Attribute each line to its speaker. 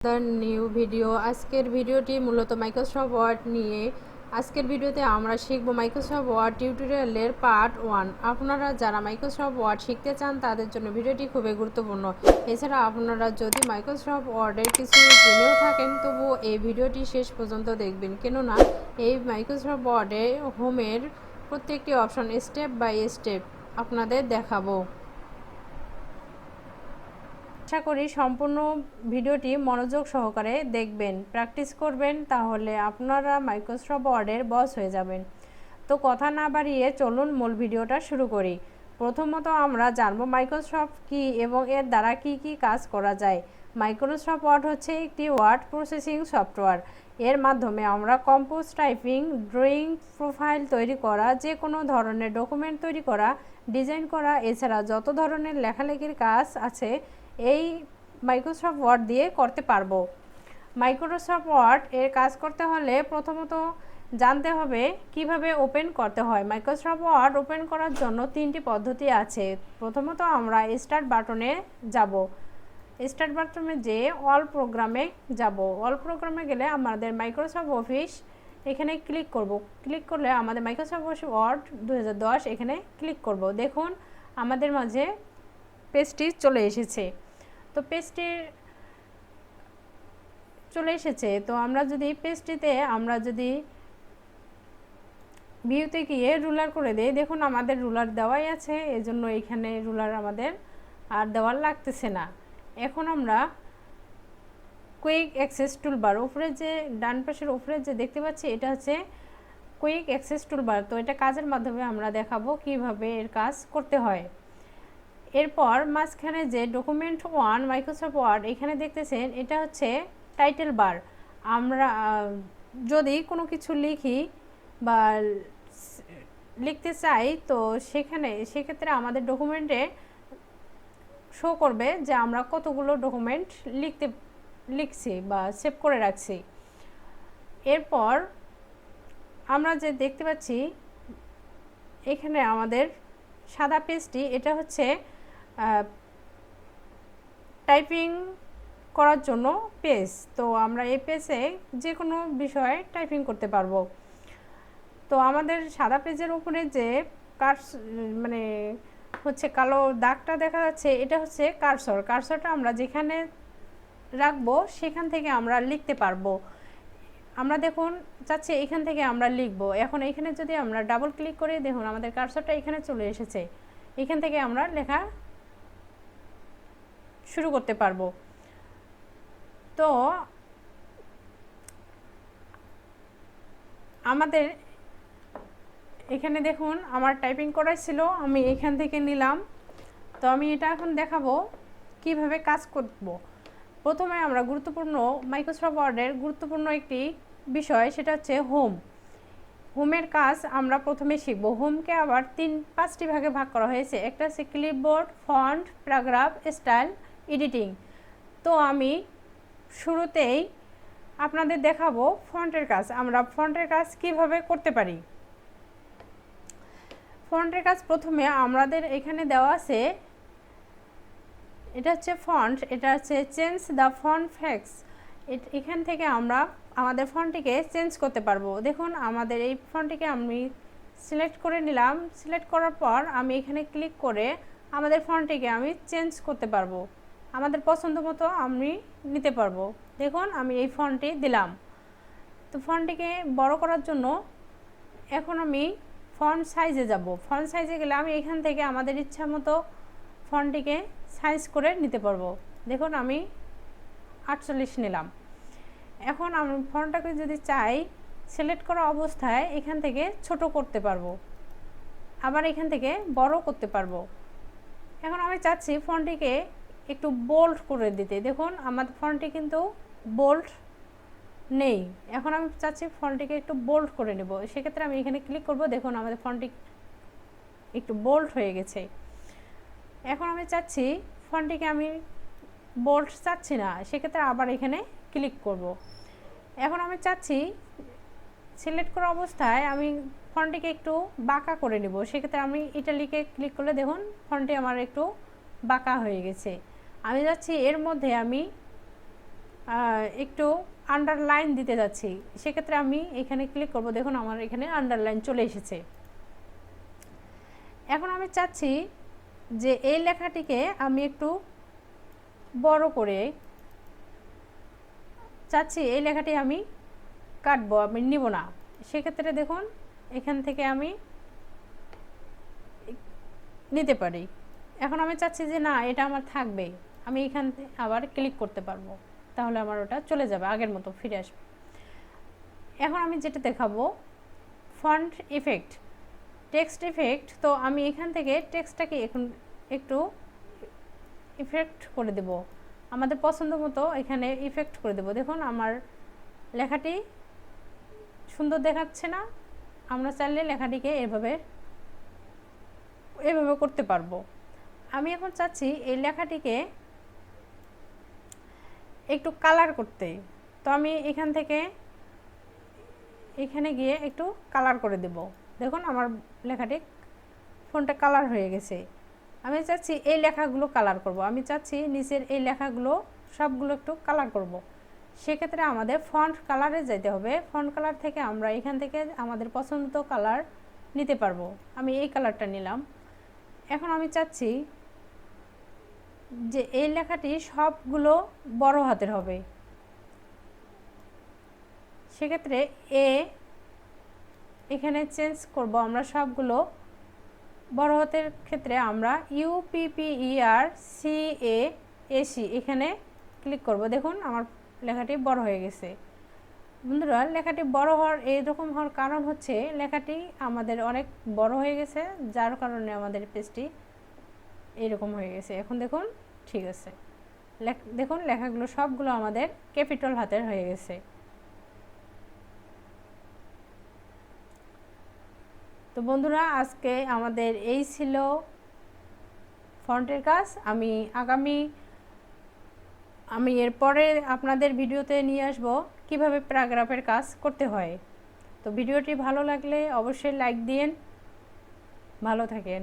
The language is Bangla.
Speaker 1: The new video. আজকের ভিডিওটি মূলত মাইক্রোসফট ওয়ার্ড নিয়ে। আজকের ভিডিওতে আমরা শিখব মাইক্রোসফট ওয়ার্ড টিউটোরিয়ালের পার্ট 1। আপনারা যারা মাইক্রোসফট ওয়ার্ড শিখতে চান তাদের জন্য ভিডিওটি খুবই গুরুত্বপূর্ণ। এছাড়া আপনারা যদি মাইক্রোসফট ওয়ার্ডের কিছু জেনেও থাকেন তবুও এই ভিডিওটি শেষ পর্যন্ত দেখবেন, কেননা এই মাইক্রোসফট ওয়ার্ডে হোমের প্রত্যেকটি অপশন স্টেপ বাই স্টেপ আপনাদের দেখাবো। আশা করি সম্পূর্ণ ভিডিওটি মনোযোগ সহকারে দেখবেন, প্র্যাকটিস করবেন, তাহলে আপনারা মাইক্রোসফট ওয়ার্ডের বস হয়ে যাবেন। তো কথা না বাড়িয়ে চলুন মূল ভিডিওটা শুরু করি। প্রথমত আমরা জানব মাইক্রোসফট কি এবং এর দ্বারা কি কি কাজ করা যায়। মাইক্রোসফট ওয়ার্ড হচ্ছে একটি ওয়ার্ড প্রসেসিং সফটওয়্যার। এর মাধ্যমে আমরা কম্পোজ, টাইপিং, ড্রয়িং, প্রোফাইল তৈরি করা, যে কোনো ধরনের ডকুমেন্ট তৈরি করা, ডিজাইন করা, এছাড়া যত ধরনের লেখালেখির কাজ আছে এই মাইক্রোসফট ওয়ার্ড দিয়ে করতে পারবো। মাইক্রোসফট ওয়ার্ড এর কাজ করতে হলে প্রথমত জানতে হবে কিভাবে ওপেন করতে হয়। মাইক্রোসফট ওয়ার্ড ওপেন করার জন্য তিনটি পদ্ধতি আছে। প্রথমত আমরা স্টার্ট বাটনে যাব। স্টার্ট বাটনে যেয়ে অল প্রোগ্রামে যাব। অল প্রোগ্রামে গেলে আমাদের মাইক্রোসফট অফিস এখানে ক্লিক করব। ক্লিক করলে আমাদের মাইক্রোসফট ওয়ার্ড 2010 এখানে ক্লিক করব। দেখুন আমাদের মাঝে পেজটি চলে এসেছে। তো পেজটি চলে এসেছে, তো আমরা যদি পেজটিতে আমরা যদি ভিউতে গিয়ে রুলার করে দেই, দেখুন আমাদের রুলার দেওয়াই আছে, এজন্য এখানে রুলার আমাদের আর দেওয়ার লাগতেছে না। এখন আমরা কুইক অ্যাক্সেস টুলবার উপরে যে ডান পাশের উপরে যে দেখতে পাচ্ছি এটা হচ্ছে কুইক অ্যাক্সেস টুলবার। তো এটা কাজের মাধ্যমে আমরা দেখাবো কিভাবে এর কাজ করতে হয়। এরপর মাঝখানে যে ডকুমেন্ট 1 মাইক্রোসফট ওয়ার্ড এখানে দেখতেছেন এটা হচ্ছে টাইটেল বার। আমরা যদি কোনো কিছু লিখি বা লিখতে চাই তো সেক্ষেত্রে আমাদের ডকুমেন্টে শো করবে যে আমরা কতগুলো ডকুমেন্ট লিখছি বা সেভ করে রাখছি। এরপর আমরা যে দেখতে পাচ্ছি এখানে আমাদের সাদা পেজটি, এটা হচ্ছে টাইপিং করার জন্য পেজ। তো আমরা এই পেজে যে কোনো বিষয়ে টাইপিং করতে পারবো। তো আমাদের সাদা পেজের উপরে যে মানে হচ্ছে কালো দাগটা দেখা যাচ্ছে এটা হচ্ছে কার্সর। কার্সরটা আমরা যেখানে রাখবো সেখান থেকে আমরা লিখতে পারবো। আমরা দেখুন চাচ্ছি এখান থেকে আমরা লিখবো। এখন এখানে যদি আমরা ডাবল ক্লিক করি, দেখুন আমাদের কার্সরটা এখানে চলে এসেছে। এখান থেকে আমরা লেখা শুরু করতে পারবো। তো আমাদের এখানে দেখুন আমার টাইপিং করাই ছিল, আমি এখান থেকে নিলাম। তো আমি এটা এখন দেখাবো কিভাবে কাজ করব। প্রথমে আমরা মাইক্রোসফট ওয়ার্ডের গুরুত্বপূর্ণ একটি বিষয়, সেটা হচ্ছে হোমের কাজ আমরা প্রথমে শিখব। হোমকে আবার 5টি ভাগে ভাগ করা হয়েছে। একটা হচ্ছে clipboard, font, paragraph, style, editing. তো আমি শুরুতেই আপনাদের দেখাবো ফন্টের কাজ। আমরা ফন্টের কাজ কিভাবে করতে পারি। ফন্টের কাজ প্রথমে আমাদের এখানে দেওয়া আছে, এটা হচ্ছে ফন্ট, এটা হচ্ছে চেঞ্জ দ্য ফন্ট ফ্যাক্স। এখান থেকে আমরা আমাদের ফন্টটিকে চেঞ্জ করতে পারবো। দেখুন আমাদের এই ফন্টটিকে আমি সিলেক্ট করে নিলাম। সিলেক্ট করার পর আমি এখানে ক্লিক করে আমাদের ফন্টটিকে আমি চেঞ্জ করতে পারবো। আমাদের পছন্দ মতো আমি নিতে পারবো। দেখুন আমি এই ফন্টটি দিলাম। তো ফন্টটিকে বড় করার জন্য এখন আমি ফন্ট সাইজে যাব। ফন্ট সাইজে গেলে আমি এখান থেকে আমাদের ইচ্ছা মতো ফন্টটিকে সাইজ করে নিতে পারবো। দেখুন আমি 48 নিলাম। এখন আমি ফন্টটাকে যদি চাই সিলেক্ট করা অবস্থায় এখান থেকে ছোট করতে পারবো, আবার এখান থেকে বড় করতে পারবো। এখন আমি চাচ্ছি ফন্টটিকে একটু বোল্ড করে দিতে। দেখুন আমার ফন্টটি কিন্তু বোল্ড নেই। এখন আমি চাচ্ছি ফন্টটিকে একটু বোল্ড করে নেব। সেক্ষেত্রে আমি এখানে ক্লিক করব। দেখুন আমাদের ফন্টটি একটু বোল্ড হয়ে গেছে। এখন আমি চাচ্ছি ফন্টটিকে আমি বোল্ড চাচ্ছি না, সেক্ষেত্রে আবার এখানে ক্লিক করব। এখন আমি চাচ্ছি সিলেক্ট করা অবস্থায় আমি ফন্টটিকে একটু বাঁকা করে নেব। সেক্ষেত্রে আমি ইটালিকে ক্লিক করলে দেখুন ফন্টটি আমার একটু বাঁকা হয়ে গেছে। আমি যাচ্ছি এর মধ্যে আমি একটু আন্ডারলাইন দিতে যাচ্ছি, সেক্ষেত্রে আমি এখানে ক্লিক করব। দেখুন আমার এখানে আন্ডারলাইন চলে এসেছে। এখন আমি চাচ্ছি যে এই লেখাটিকে আমি একটু বড় করে চাচ্ছি, এই লেখাটি আমি কাটবো, আমি নিব না। সেক্ষেত্রে দেখুন এখান থেকে আমি নিতে পারি। এখন আমি চাচ্ছি যে না, এটা আমার থাকবে, আমি এখান থেকে আবার ক্লিক করতে পারবো, তাহলে আমার ওটা চলে যাবে, আগের মতো ফিরে আসবে। এখন আমি যেটা দেখাবো ফন্ট ইফেক্ট, টেক্সট ইফেক্ট। তো আমি এখান থেকে টেক্সটটাকে এখন একটু ইফেক্ট করে দেব, আমাদের পছন্দ মতো এখানে ইফেক্ট করে দেব। দেখুন আমার লেখাটি সুন্দর দেখাচ্ছে না? আমরা চাইলে লেখাটিকে এভাবে করতে পারবো। আমি এখন চাচ্ছি এই লেখাটিকে একটু কালার করতে, তো আমি এখান থেকে এখানে গিয়ে একটু কালার করে দেব। দেখুন আমার লেখাটি ফন্টে কালার হয়ে গেছে। আমি চাচ্ছি এই লেখাগুলো কালার করব, আমি চাচ্ছি নিচের এই লেখাগুলো সবগুলো একটু কালার করব। সেক্ষেত্রে আমাদের ফন্ট কালারে যেতে হবে। ফন্ট কালার থেকে আমরা এখান থেকে আমাদের পছন্দ কালার নিতে পারবো। আমি এই কালারটা নিলাম। এখন আমি চাচ্ছি যে এই লেখাটি সবগুলো বড় হাতের হবে, সেক্ষেত্রে এখানে চেঞ্জ করব। আমরা সবগুলো বড় হাতের ক্ষেত্রে আমরা UPPERCASE এখানে ক্লিক করব। দেখুন আমার লেখাটি বড় হয়ে গেছে। বন্ধুরা, লেখাটি বড় হওয়ার এইরকম হওয়ার কারণ হচ্ছে লেখাটি আমাদের অনেক বড় হয়ে গেছে, যার কারণে আমাদের পেজটি এরকম হয়ে গেছে। এখন দেখুন ঠিক আছে, দেখুন লেখাগুলো সবগুলো আমাদের ক্যাপিটাল হাতের হয়ে গেছে। তো বন্ধুরা, আজকে আমাদের এই ছিল ফন্টের কাজ। আমি এরপরে আপনাদের ভিডিওতে নিয়ে আসব কিভাবে প্যারাগ্রাফের কাজ করতে হয়। তো ভিডিওটি ভালো লাগলে অবশ্যই লাইক দিন। ভালো থাকেন।